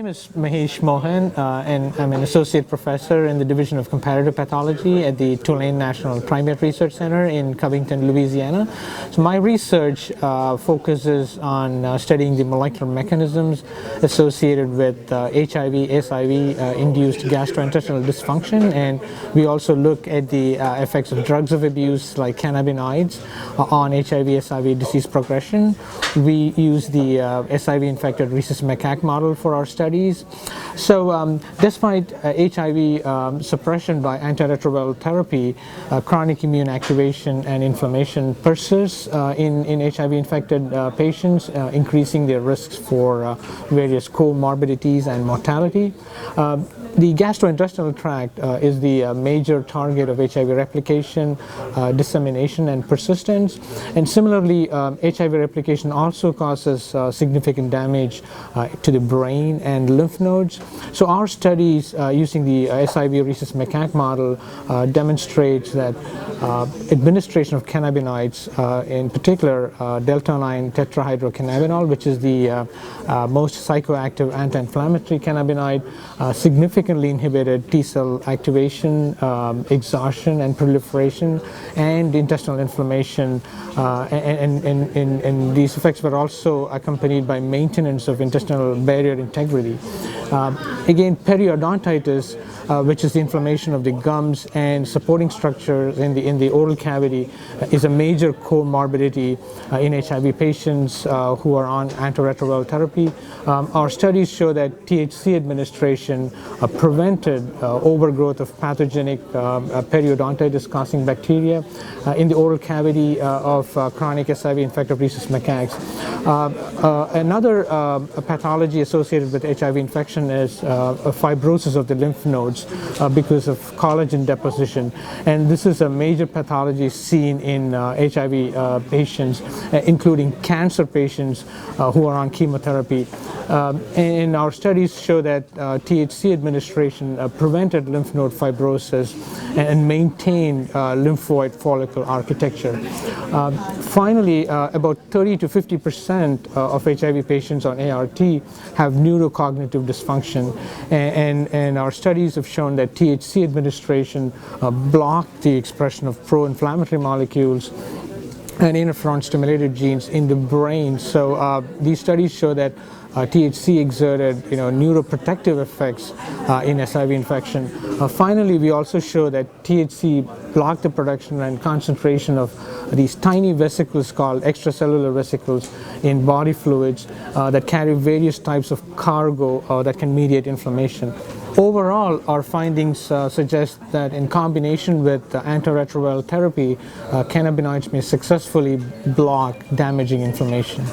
name is Mahesh Mohan, and I'm an associate professor in the Division of Comparative Pathology at the Tulane National Primate Research Center in Covington, Louisiana. So my research focuses on studying the molecular mechanisms associated with HIV, SIV-induced gastrointestinal dysfunction, and we also look at the effects of drugs of abuse like cannabinoids on HIV, SIV disease progression. We use the SIV-infected rhesus macaque model for our studies. So despite HIV suppression by antiretroviral therapy, chronic immune activation and inflammation persists in HIV-infected patients, increasing their risks for various comorbidities and mortality. The gastrointestinal tract is the major target of HIV replication, dissemination, and persistence. And similarly, HIV replication also causes significant damage to the brain and lymph nodes. So our studies using the SIV rhesus macaque model demonstrates that administration of cannabinoids, in particular delta-9 tetrahydrocannabinol, which is the most psychoactive anti-inflammatory cannabinoid, significantly inhibited T-cell activation, exhaustion and proliferation, and intestinal inflammation, and these effects were also accompanied by maintenance of intestinal barrier integrity. Again, periodontitis, which is the inflammation of the gums and supporting structures in the oral cavity, is a major comorbidity in HIV patients who are on antiretroviral therapy. Our studies show that THC administration prevented overgrowth of pathogenic periodontitis causing bacteria in the oral cavity of chronic SIV-infected rhesus macaques. Another pathology associated with HIV infection is fibrosis of the lymph nodes because of collagen deposition, and this is a major pathology seen in HIV patients, including cancer patients who are on chemotherapy. And our studies show that THC administration prevented lymph node fibrosis and maintained lymphoid follicle architecture. Finally, about 30 to 50% of HIV patients on ART have neurocognitive dysfunction, and our studies have shown that THC administration blocked the expression of pro-inflammatory molecules and interferon-stimulated genes in the brain. So these studies show that THC exerted neuroprotective effects in SIV infection. Finally, we also show that THC blocked the production and concentration of these tiny vesicles called extracellular vesicles in body fluids that carry various types of cargo that can mediate inflammation. Overall, our findings suggest that in combination with antiretroviral therapy, cannabinoids may successfully block damaging inflammation.